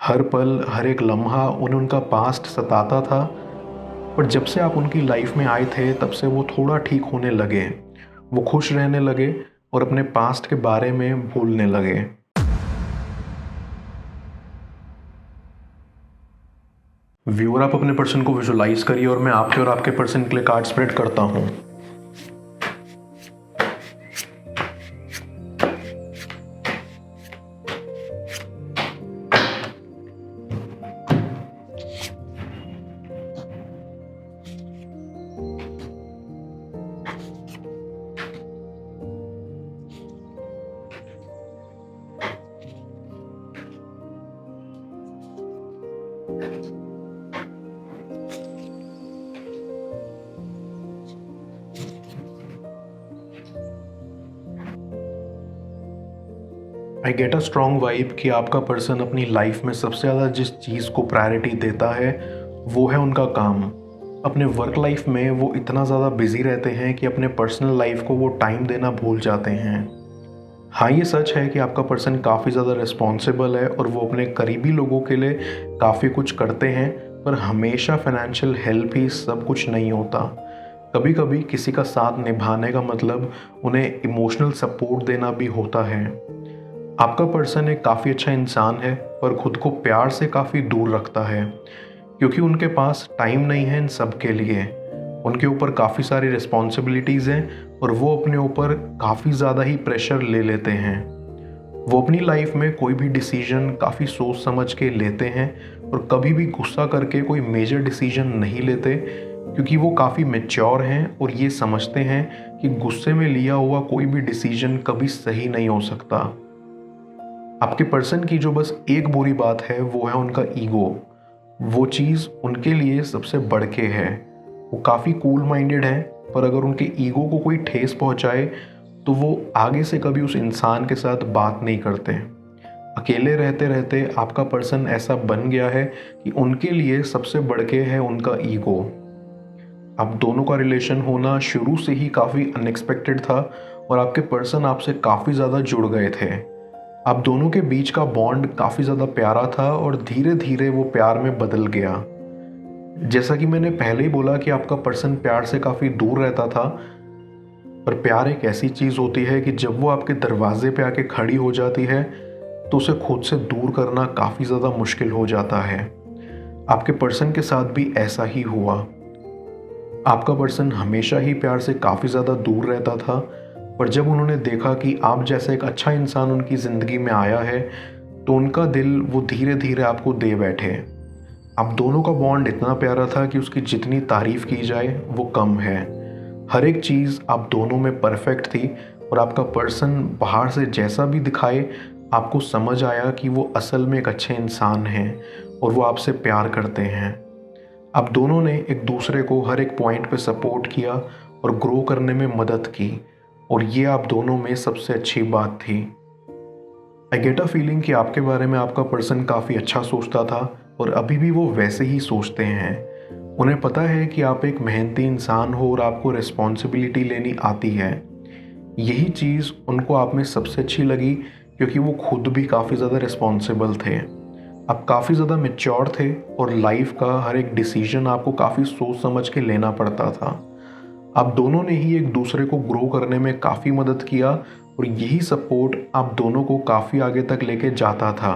हर पल, हर एक लम्हा उन्हें उनका पास्ट सताता था, पर जब से आप उनकी लाइफ में आए थे तब से वो थोड़ा ठीक होने लगे। वो खुश रहने लगे और अपने पास्ट के बारे में भूलने लगे। व्यूअर, आप अपने पर्सन को विजुलाइज करिए और मैं आपके और आपके पर्सन के लिए कार्ड स्प्रेड करता हूँ। I get a strong vibe कि आपका पर्सन अपनी लाइफ में सबसे ज़्यादा जिस चीज़ को प्रायोरिटी देता है वो है उनका काम। अपने वर्क लाइफ में वो इतना ज़्यादा बिजी रहते हैं कि अपने पर्सनल लाइफ को वो टाइम देना भूल जाते हैं। हाँ, ये सच है कि आपका पर्सन काफ़ी ज़्यादा रिस्पॉन्सिबल है और वो अपने करीबी लोगों के लिए काफ़ी कुछ करते हैं, पर हमेशा फाइनेंशियल हेल्प ही सब कुछ नहीं होता। कभी कभी किसी का साथ निभाने का मतलब उन्हें इमोशनल सपोर्ट देना भी होता है। आपका पर्सन एक काफ़ी अच्छा इंसान है, पर खुद को प्यार से काफ़ी दूर रखता है क्योंकि उनके पास टाइम नहीं है इन सब के लिए। उनके ऊपर काफ़ी सारी रिस्पॉन्सिबिलिटीज़ हैं और वो अपने ऊपर काफ़ी ज़्यादा ही प्रेशर ले लेते हैं। वो अपनी लाइफ में कोई भी डिसीजन काफ़ी सोच समझ के लेते हैं और कभी भी गुस्सा करके कोई मेजर डिसीजन नहीं लेते क्योंकि वो काफ़ी मैच्योर हैं और ये समझते हैं कि गुस्से में लिया हुआ कोई भी डिसीजन कभी सही नहीं हो सकता। आपके पर्सन की जो बस एक बुरी बात है वो है उनका ईगो। वो चीज़ उनके लिए सबसे बढ़ के है। वो काफ़ी कूल माइंडेड हैं, पर अगर उनके ईगो को कोई ठेस पहुंचाए तो वो आगे से कभी उस इंसान के साथ बात नहीं करते। अकेले रहते रहते आपका पर्सन ऐसा बन गया है कि उनके लिए सबसे बढ़ के है उनका ईगो। अब दोनों का रिलेशन होना शुरू से ही काफ़ी अनएक्सपेक्टेड था और आपके पर्सन आपसे काफ़ी ज़्यादा जुड़ गए थे। आप दोनों के बीच का बॉन्ड काफ़ी ज़्यादा प्यारा था और धीरे धीरे वो प्यार में बदल गया। जैसा कि मैंने पहले ही बोला कि आपका पर्सन प्यार से काफ़ी दूर रहता था, पर प्यार एक ऐसी चीज़ होती है कि जब वो आपके दरवाजे पे आके खड़ी हो जाती है तो उसे खुद से दूर करना काफ़ी ज़्यादा मुश्किल हो जाता है। आपके पर्सन के साथ भी ऐसा ही हुआ। आपका पर्सन हमेशा ही प्यार से काफ़ी ज़्यादा दूर रहता था, पर जब उन्होंने देखा कि आप जैसा एक अच्छा इंसान उनकी ज़िंदगी में आया है तो उनका दिल वो धीरे धीरे आपको दे बैठे। आप दोनों का बॉन्ड इतना प्यारा था कि उसकी जितनी तारीफ़ की जाए वो कम है। हर एक चीज़ आप दोनों में परफेक्ट थी और आपका पर्सन बाहर से जैसा भी दिखाए आपको समझ आया कि वो असल में एक अच्छे इंसान हैं और वो आपसे प्यार करते हैं। आप दोनों ने एक दूसरे को हर एक पॉइंट पे सपोर्ट किया और ग्रो करने में मदद की, और ये आप दोनों में सबसे अच्छी बात थी। आई गेट अ फीलिंग कि आपके बारे में आपका पर्सन काफ़ी अच्छा सोचता था और अभी भी वो वैसे ही सोचते हैं। उन्हें पता है कि आप एक मेहनती इंसान हो और आपको रिस्पॉन्सिबिलिटी लेनी आती है। यही चीज़ उनको आप में सबसे अच्छी लगी क्योंकि वो खुद भी काफ़ी ज़्यादा रिस्पॉन्सिबल थे। आप काफ़ी ज़्यादा मैच्योर थे और लाइफ का हर एक डिसीजन आपको काफ़ी सोच समझ के लेना पड़ता था। आप दोनों ने ही एक दूसरे को ग्रो करने में काफ़ी मदद किया और यही सपोर्ट आप दोनों को काफ़ी आगे तक लेके जाता था।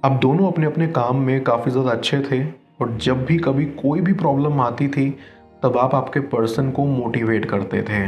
आप दोनों अपने अपने काम में काफ़ी ज़्यादा अच्छे थे और जब भी कभी कोई भी प्रॉब्लम आती थी तब आप आपके पर्सन को मोटिवेट करते थे।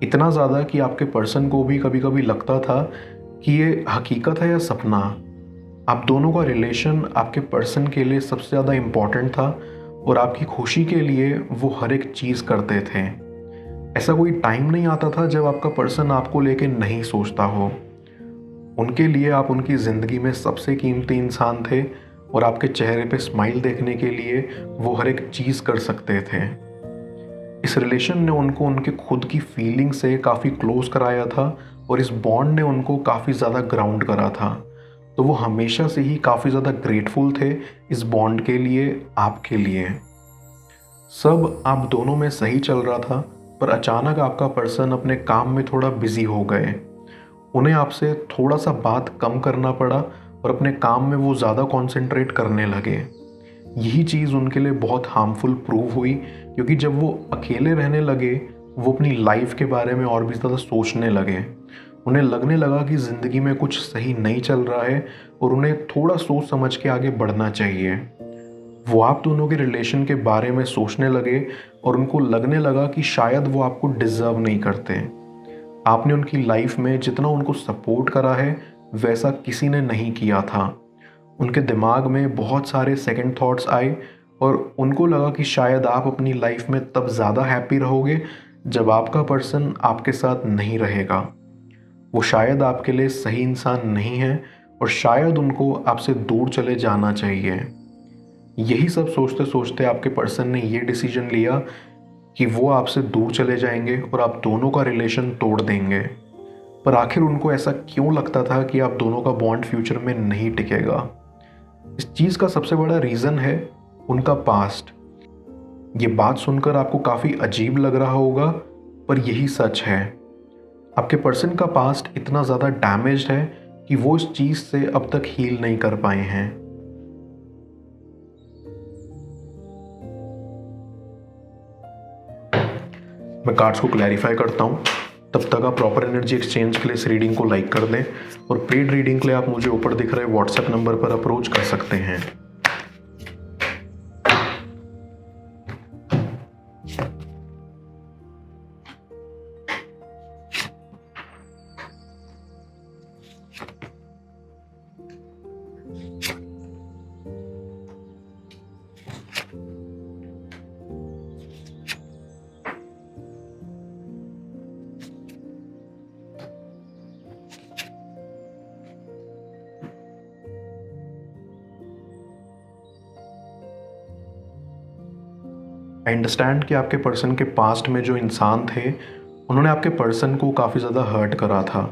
इतना ज़्यादा कि आपके पर्सन को भी कभी कभी लगता था कि ये हकीकत है या सपना। आप दोनों का रिलेशन आपके पर्सन के लिए सबसे ज़्यादा इम्पॉर्टेंट था और आपकी खुशी के लिए वो हर एक चीज़ करते थे। ऐसा कोई टाइम नहीं आता था जब आपका पर्सन आपको लेके नहीं सोचता हो। उनके लिए आप उनकी ज़िंदगी में सबसे कीमती इंसान थे और आपके चेहरे पे स्माइल देखने के लिए वो हर एक चीज़ कर सकते थे। इस रिलेशन ने उनको उनके खुद की फीलिंग से काफ़ी क्लोज कराया था और इस बॉन्ड ने उनको काफ़ी ज़्यादा ग्राउंड करा था। तो वो हमेशा से ही काफ़ी ज़्यादा ग्रेटफुल थे इस बॉन्ड के लिए, आपके लिए। सब आप दोनों में सही चल रहा था, पर अचानक आपका पर्सन अपने काम में थोड़ा बिजी हो गए। उन्हें आपसे थोड़ा सा बात कम करना पड़ा और अपने काम में वो ज़्यादा कॉन्सेंट्रेट करने लगे। यही चीज़ उनके लिए बहुत हार्मफुल प्रूव हुई, क्योंकि जब वो अकेले रहने लगे वो अपनी लाइफ के बारे में और भी ज़्यादा सोचने लगे। उन्हें लगने लगा कि ज़िंदगी में कुछ सही नहीं चल रहा है और उन्हें थोड़ा सोच समझ के आगे बढ़ना चाहिए। वो आप दोनों के रिलेशन के बारे में सोचने लगे और उनको लगने लगा कि शायद वो आपको डिज़र्व नहीं करते। आपने उनकी लाइफ में जितना उनको सपोर्ट करा है वैसा किसी ने नहीं किया था। उनके दिमाग में बहुत सारे सेकंड थॉट्स आए और उनको लगा कि शायद आप अपनी लाइफ में तब ज़्यादा हैप्पी रहोगे जब आपका पर्सन आपके साथ नहीं रहेगा। वो शायद आपके लिए सही इंसान नहीं है और शायद उनको आपसे दूर चले जाना चाहिए। यही सब सोचते सोचते आपके पर्सन ने ये डिसीजन लिया कि वो आपसे दूर चले जाएंगे और आप दोनों का रिलेशन तोड़ देंगे। पर आखिर उनको ऐसा क्यों लगता था कि आप दोनों का बॉन्ड फ्यूचर में नहीं टिकेगा? इस चीज़ का सबसे बड़ा रीज़न है उनका पास्ट। ये बात सुनकर आपको काफ़ी अजीब लग रहा होगा, पर यही सच है। आपके पर्सन का पास्ट इतना ज़्यादा डैमेज्ड है कि वो इस चीज़ से अब तक हील नहीं कर पाए हैं। मैं कार्ड्स को क्लैरिफाई करता हूँ। तब तक आप प्रॉपर एनर्जी एक्सचेंज के लिए इस रीडिंग को लाइक कर दें और पेड रीडिंग के लिए आप मुझे ऊपर दिख रहे व्हाट्सएप नंबर पर अप्रोच कर सकते हैं। आई अंडरस्टैंड कि आपके पर्सन के पास्ट में जो इंसान थे उन्होंने आपके पर्सन को काफ़ी ज़्यादा हर्ट करा था।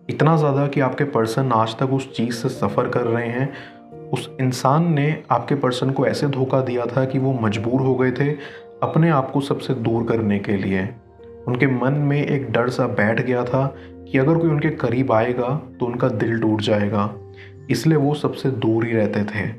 इतना ज़्यादा कि आपके पर्सन आज तक उस चीज़ से सफ़र कर रहे हैं। उस इंसान ने आपके पर्सन को ऐसे धोखा दिया था कि वो मजबूर हो गए थे अपने आप को सबसे दूर करने के लिए। उनके मन में एक डर सा बैठ गया था कि अगर कोई उनके करीब आएगा तो उनका दिल टूट जाएगा, इसलिए वो सबसे दूर ही रहते थे।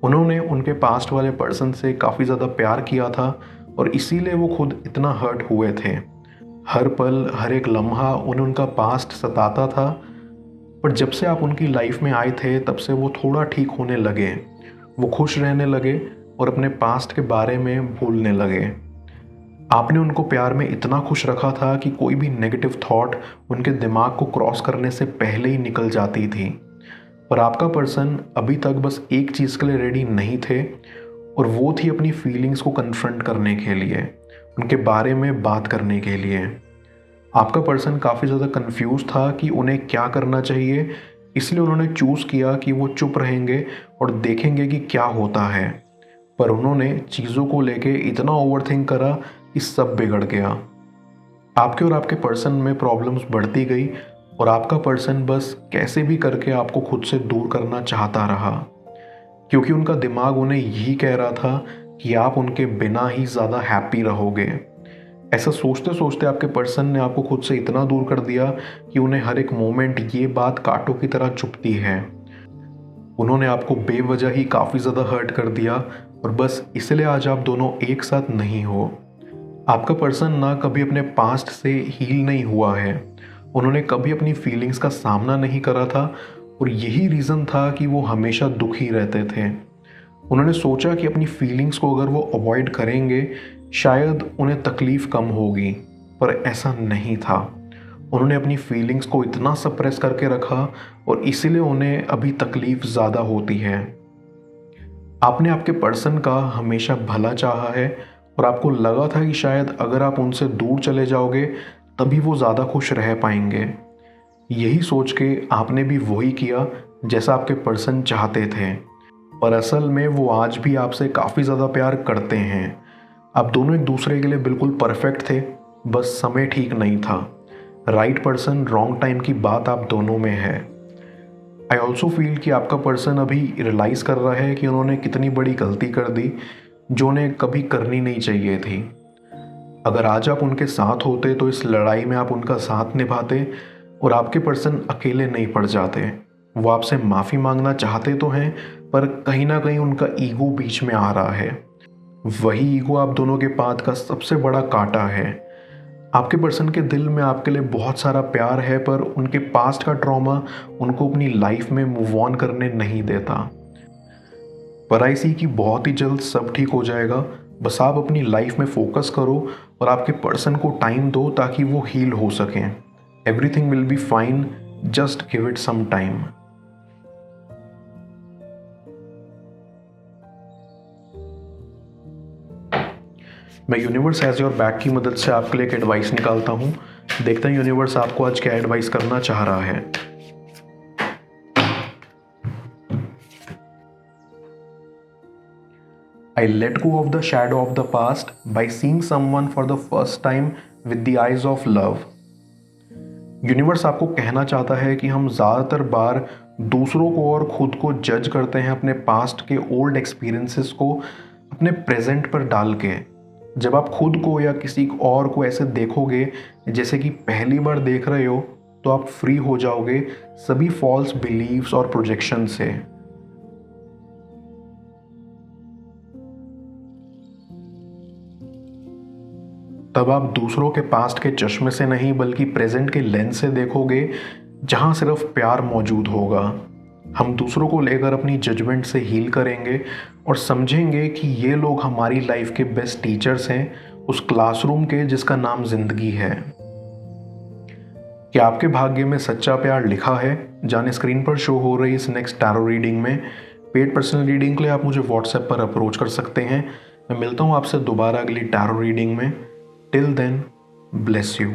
उन्होंने उनके पास्ट वाले पर्सन से काफ़ी ज़्यादा प्यार किया था और इसीलिए वो खुद इतना हर्ट हुए थे। हर पल हर एक लम्हा उन्हें उनका पास्ट सताता था। पर जब से आप उनकी लाइफ में आए थे तब से वो थोड़ा ठीक होने लगे। वो खुश रहने लगे और अपने पास्ट के बारे में भूलने लगे। आपने उनको प्यार में इतना खुश रखा था कि कोई भी नेगेटिव थॉट उनके दिमाग को क्रॉस करने से पहले ही निकल जाती थी। पर आपका पर्सन अभी तक बस एक चीज़ के लिए रेडी नहीं थे और वो थी अपनी फीलिंग्स को कन्फ्रंट करने के लिए, उनके बारे में बात करने के लिए। आपका पर्सन काफ़ी ज़्यादा कंफ्यूज था कि उन्हें क्या करना चाहिए, इसलिए उन्होंने चूज़ किया कि वो चुप रहेंगे और देखेंगे कि क्या होता है। पर उन्होंने चीज़ों को लेके इतना ओवरथिंक करा कि सब बिगड़ गया। आपके और आपके पर्सन में प्रॉब्लम्स बढ़ती गई और आपका पर्सन बस कैसे भी करके आपको खुद से दूर करना चाहता रहा, क्योंकि उनका दिमाग उन्हें यही कह रहा था कि आप उनके बिना ही ज़्यादा हैप्पी रहोगे। ऐसा सोचते सोचते आपके पर्सन ने आपको खुद से इतना दूर कर दिया कि उन्हें हर एक मोमेंट ये बात कांटों की तरह चुभती है। उन्होंने आपको बेवजह ही काफ़ी ज़्यादा हर्ट कर दिया और बस इसलिए आज आप दोनों एक साथ नहीं हो। आपका पर्सन ना कभी अपने पास्ट से हील नहीं हुआ है, उन्होंने कभी अपनी फीलिंग्स का सामना नहीं करा था और यही रीज़न था कि वो हमेशा दुखी रहते थे। उन्होंने सोचा कि अपनी फीलिंग्स को अगर वो अवॉइड करेंगे शायद उन्हें तकलीफ़ कम होगी, पर ऐसा नहीं था। उन्होंने अपनी फीलिंग्स को इतना सप्रेस करके रखा और इसीलिए उन्हें अभी तकलीफ़ ज़्यादा होती है। आपने आपके पर्सन का हमेशा भला चाहा है और आपको लगा था कि शायद अगर आप उनसे दूर चले जाओगे तभी वो ज़्यादा खुश रह पाएंगे। यही सोच के आपने भी वही किया जैसा आपके पर्सन चाहते थे, पर असल में वो आज भी आपसे काफ़ी ज़्यादा प्यार करते हैं। आप दोनों एक दूसरे के लिए बिल्कुल परफेक्ट थे, बस समय ठीक नहीं था। राइट पर्सन रॉन्ग टाइम की बात आप दोनों में है। आई ऑल्सो फील कि आपका पर्सन अभी रियलाइज़ कर रहा है कि उन्होंने कितनी बड़ी गलती कर दी जो उन्हें कभी करनी नहीं चाहिए थी। अगर आज आप उनके साथ होते तो इस लड़ाई में आप उनका साथ निभाते और आपके पर्सन अकेले नहीं पड़ जाते। वो आपसे माफ़ी मांगना चाहते तो हैं, पर कहीं ना कहीं उनका ईगो बीच में आ रहा है। वही ईगो आप दोनों के पाथ का सबसे बड़ा कांटा है। आपके पर्सन के दिल में आपके लिए बहुत सारा प्यार है, पर उनके पास्ट का ट्रॉमा उनको अपनी लाइफ में मूव ऑन करने नहीं देता। पर आई सी कि बहुत ही जल्द सब ठीक हो जाएगा। बस आप अपनी लाइफ में फोकस करो और आपके पर्सन को टाइम दो ताकि वो हील हो सकें। Everything will be fine, just give it some time. मैं यूनिवर्स एज योर बैक की मदद से आपके लिए एक एडवाइस निकालता हूँ। देखते हैं यूनिवर्स आपको आज क्या एडवाइस करना चाह रहा है। I let go of the shadow of the past by seeing someone for the first time with the eyes of love. Universe आपको कहना चाहता है कि हम ज़्यादातर बार दूसरों को और खुद को जज करते हैं अपने पास्ट के ओल्ड एक्सपीरियंसेस को अपने प्रेजेंट पर डाल के। जब आप खुद को या किसी और को ऐसे देखोगे जैसे कि पहली बार देख रहे हो, तो आप फ्री हो जाओगे सभी फॉल्स बिलीव्स और प्रोजेक्शन से। तब आप दूसरों के पास्ट के चश्मे से नहीं बल्कि प्रेजेंट के लेंस से देखोगे, जहां सिर्फ प्यार मौजूद होगा। हम दूसरों को लेकर अपनी जजमेंट से हील करेंगे और समझेंगे कि ये लोग हमारी लाइफ के बेस्ट टीचर्स हैं, उस क्लासरूम के जिसका नाम जिंदगी है। क्या आपके भाग्य में सच्चा प्यार लिखा है? जाने स्क्रीन पर शो हो रही इस नेक्स्ट टैरो रीडिंग में। पेड पर्सनल रीडिंग के लिए आप मुझे व्हाट्सएप पर अप्रोच कर सकते हैं। मैं मिलता हूँ आपसे दोबारा अगली टैरो रीडिंग में। Till then, bless you.